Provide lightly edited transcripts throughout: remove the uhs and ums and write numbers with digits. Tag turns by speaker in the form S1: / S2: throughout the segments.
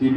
S1: TB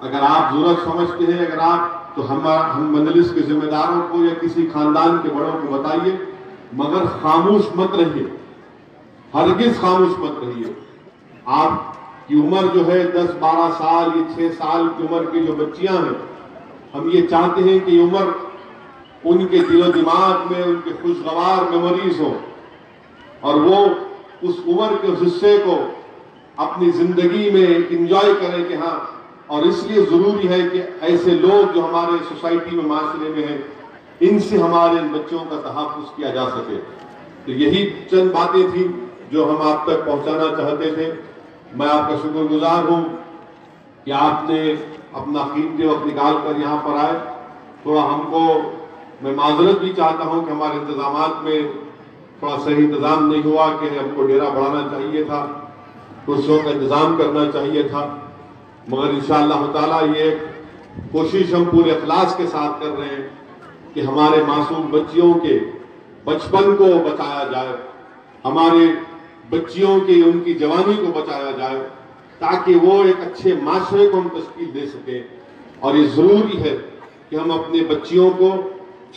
S1: اگر آپ ضرورت سمجھتے ہیں، اگر آپ تو ہم مجلس کے ذمہ داروں کو یا کسی خاندان کے بڑوں کو بتائیے، مگر خاموش مت رہیے، ہرگز خاموش مت رہیے۔ آپ کی عمر جو ہے 10-12 سال یا 6 سال کی عمر کی جو بچیاں ہیں، ہم یہ چاہتے ہیں کہ یہ عمر ان کے دل و دماغ میں ان کے خوشگوار میموریز ہو، اور وہ اس عمر کے حصے کو اپنی زندگی میں انجوائے کریں کہ ہاں۔ اور اس لیے ضروری ہے کہ ایسے لوگ جو ہمارے سوسائٹی میں، معاشرے میں ہیں، ان سے ہمارے ان بچوں کا تحفظ کیا جا سکے۔ تو یہی چند باتیں تھیں جو ہم آپ تک پہنچانا چاہتے تھے۔ میں آپ کا شکر گزار ہوں کہ آپ نے اپنا قیمتی وقت نکال کر یہاں پر آئے۔ تھوڑا ہم کو، میں معذرت بھی چاہتا ہوں کہ ہمارے انتظامات میں تھوڑا صحیح انتظام نہیں ہوا، کہ ہم کو ڈیرا بڑھانا چاہیے تھا، کرسیوں کا انتظام کرنا چاہیے تھا، مگر انشاءاللہ تعالیٰ یہ کوشش ہم پورے اخلاص کے ساتھ کر رہے ہیں کہ ہمارے معصوم بچیوں کے بچپن کو بچایا جائے، ہمارے بچیوں کی ان کی جوانی کو بچایا جائے، تاکہ وہ ایک اچھے معاشرے کو ہم تشکیل دے سکیں۔ اور یہ ضروری ہے کہ ہم اپنے بچیوں کو،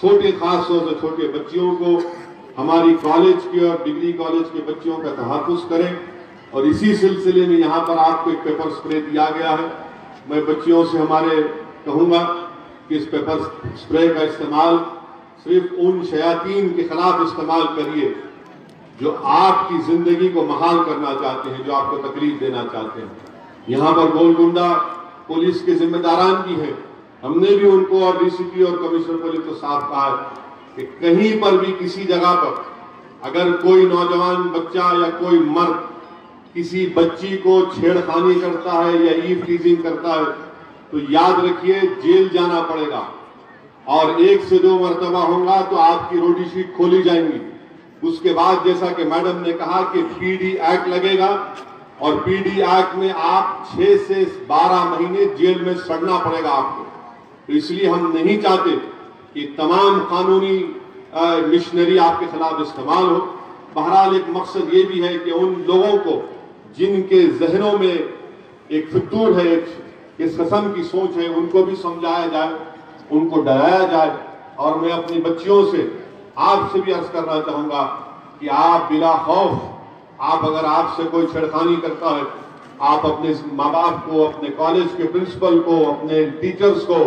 S1: چھوٹے، خاص طور سے چھوٹے بچیوں کو، ہماری کالج کے اور ڈگری کالج کے بچیوں کا تحفظ کریں۔ اور اسی سلسلے میں یہاں پر آپ کو ایک پیپر سپرے دیا گیا ہے۔ میں بچیوں سے ہمارے کہوں گا کہ اس پیپر سپرے کا استعمال صرف ان شیاطین کے خلاف استعمال کریے جو آپ کی زندگی کو محال کرنا چاہتے ہیں، جو آپ کو تکلیف دینا چاہتے ہیں۔ یہاں پر گولکنڈہ پولیس کے ذمہ داران بھی ہیں، ہم نے بھی ان کو اور ڈی سی پی اور کمشنر پولیس کو صاف کہا ہے کہ کہیں پر بھی کسی جگہ پر اگر کوئی نوجوان بچہ یا کوئی مرد کسی بچی کو چھیڑ خانی کرتا ہے یا ایو ٹیزنگ کرتا ہے تو یاد رکھیے جیل جانا پڑے گا، اور 1 سے 2 مرتبہ ہوگا تو آپ کی روٹی شیٹ کھولی جائیں گی۔ اس کے بعد جیسا کہ میڈم نے کہا کہ پی ڈی ایکٹ لگے گا، اور پی ڈی ایکٹ میں آپ 6 سے 12 مہینے جیل میں سڑنا پڑے گا آپ کو۔ تو اس لیے ہم نہیں چاہتے کہ تمام قانونی مشنری آپ کے خلاف استعمال ہو۔ بہرحال ایک مقصد یہ بھی ہے کہ ان لوگوں کو جن کے ذہنوں میں ایک فتور ہے، ایک اس قسم کی سوچ ہے، ان کو بھی سمجھایا جائے، ان کو ڈرایا جائے۔ اور میں اپنی بچیوں سے، آپ سے بھی عرض کرنا چاہوں گا کہ آپ بلا خوف، اگر آپ سے کوئی چھیڑخانی کرتا ہے، آپ اپنے ماں باپ کو، اپنے کالج کے پرنسپل کو، اپنے ٹیچرز کو،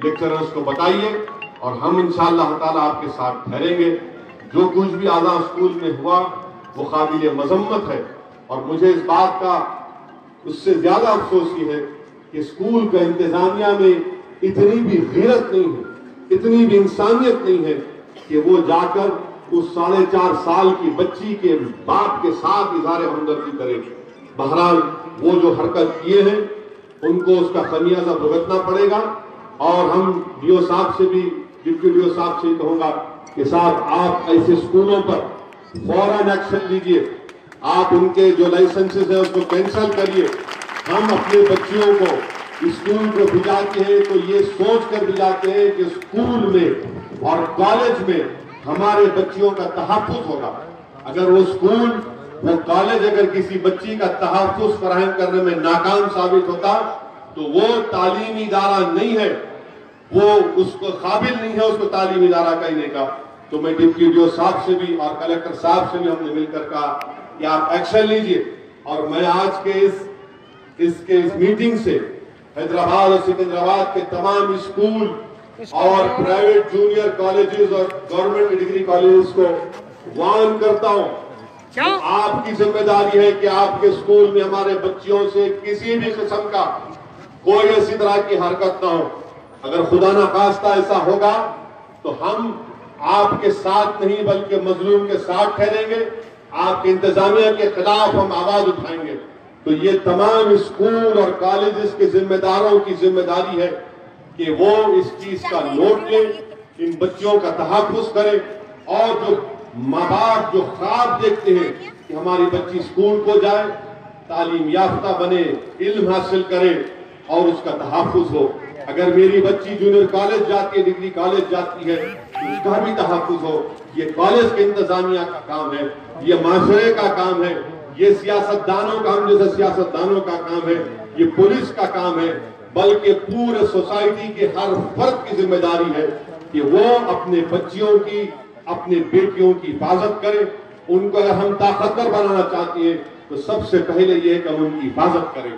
S1: لیکچررز کو بتائیے، اور ہم انشاءاللہ تعالیٰ آپ کے ساتھ ٹھہریں گے۔ جو کچھ بھی آزاد اسکول میں ہوا وہ قابل مذمت ہے، اور مجھے اس بات کا اس سے زیادہ افسوس یہ ہے کہ اسکول کا انتظامیہ میں اتنی بھی غیرت نہیں ہے، اتنی بھی انسانیت نہیں ہے کہ وہ جا کر اس 4.5 سال کی بچی کے باپ کے ساتھ اظہار ہمدردی کرے۔ بہرحال وہ جو حرکت کیے ہیں ان کو اس کا خمیازہ بھگتنا پڑے گا، اور ہم ڈیو صاحب سے بھی، ڈپٹی ڈیو صاحب سے کہوں گا کہ صاحب آپ ایسے اسکولوں پر فوراً ایکشن لیجئے، آپ ان کے جو لائسنسز ہیں اس کو کینسل کریے۔ ہم اپنے بچیوں کو اسکول کو بھیجاتے ہیں تو یہ سوچ کر بھیجاتے ہیں کہ اسکول میں اور کالج میں ہمارے بچیوں کا تحفظ ہوگا۔ اگر وہ اسکول، وہ کالج اگر کسی بچی کا تحفظ فراہم کرنے میں ناکام ثابت ہوتا تو وہ تعلیمی ادارہ نہیں ہے، وہ اس کو قابل نہیں ہے اس کو تعلیمی ادارہ کہنے کا۔ تو میں ڈپٹی ڈیو صاحب سے بھی اور کلیکٹر صاحب سے بھی ہم نے مل کر کہا کہ آپ ایکشن لیجئے۔ اور میں آج کے اس میٹنگ سے حیدرآباد اور سکندرآباد کے تمام اسکول اور پرائیویٹ جونیئر کالجز اور گورنمنٹ ڈگری کالجز کو وارن کرتا ہوں، آپ کی ذمہ داری ہے کہ آپ کے اسکول میں ہمارے بچیوں سے کسی بھی قسم کا کوئی ایسی طرح کی حرکت نہ ہو۔ اگر خدا نخواستہ ایسا ہوگا تو ہم آپ کے ساتھ نہیں بلکہ مظلوم کے ساتھ ٹھہریں گے، آپ کے انتظامیہ کے خلاف ہم آواز اٹھائیں گے۔ تو یہ تمام اسکول اور کالجز کے ذمہ داروں کی ذمہ داری ہے کہ وہ اس چیز کا نوٹ لیں، ان بچیوں کا تحفظ کریں، اور جو ماں باپ جو خواب دیکھتے ہیں کہ ہماری بچی اسکول کو جائے، تعلیم یافتہ بنے، علم حاصل کرے اور اس کا تحفظ ہو۔ اگر میری بچی جونیئر کالج جاتی ہے، ڈگری کالج جاتی ہے، اس کا بھی تحفظ ہو۔ یہ کالج کے انتظامیہ کا کام ہے، یہ معاشرے کا کام ہے، یہ سیاستدانوں کا، ہم جیسے سیاستدانوں کا کام ہے، یہ پولیس کا کام ہے بلکہ پورے سوسائٹی کے ہر فرد کی ذمہ داری ہے کہ وہ اپنے بچیوں کی، اپنے بیٹیوں کی حفاظت کرے. ان کو اگر ہم طاقتور بنانا چاہتے ہیں تو سب سے پہلے یہ ہے کہ ہم ان کی حفاظت کریں،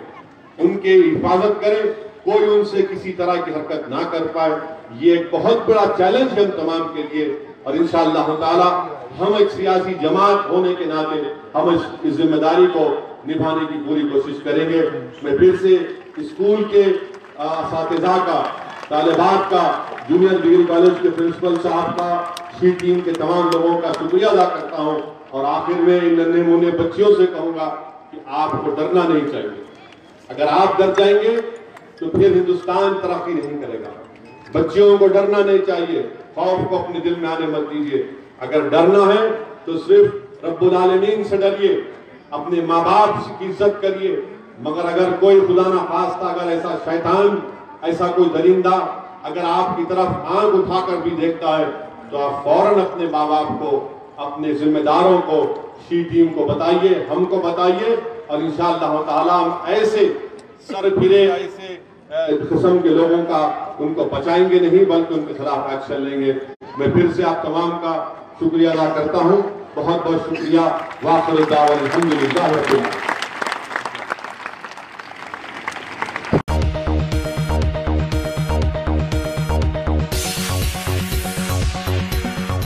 S1: ان کی حفاظت کریں، کوئی ان سے کسی طرح کی حرکت نہ کر پائے. یہ ایک بہت بڑا چیلنج ہے ہم تمام کے لیے، اور انشاءاللہ تعالی ہم ایک سیاسی جماعت ہونے کے ناطے ہم اس ذمہ داری کو نبھانے کی پوری کوشش کریں گے. میں پھر سے اسکول کے اساتذہ کا، طالبات کا، جونیئر ڈگری کالج کے پرنسپل صاحب کا، سی ٹیم کے تمام لوگوں کا شکریہ ادا کرتا ہوں. اور آخر میں ان ننھے منے بچیوں سے کہوں گا کہ آپ کو ڈرنا نہیں چاہیے. اگر آپ ڈر جائیں گے تو پھر ہندوستان ترقی نہیں کرے گا. بچیوں کو ڈرنا نہیں چاہیے، خوف کو اپنے دل میں آنے مت دیجیے. اگر ڈرنا ہے تو صرف رب العالمین سے ڈریے، اپنے ماں باپ کی عزت کریے. مگر اگر کوئی خدا نہ خواستہ اگر ایسا شیطان، ایسا کوئی درندہ اگر آپ کی طرف آنکھ اٹھا کر بھی دیکھتا ہے تو آپ فوراً اپنے ماں باپ کو، اپنے ذمہ داروں کو، سی ٹیم کو بتائیے، ہم کو بتائیے. اور انشاءاللہ تعالی ہم ایسے سر پھرے ایسے قسم کے لوگوں کا ان کو بچائیں گے نہیں، بلکہ ان کے خلاف ایکشن لیں گے. میں پھر سے آپ تمام کا شکریہ ادا کرتا ہوں. بہت بہت شکریہ. وآخر دعوانا الحمدللہ رب العالمین.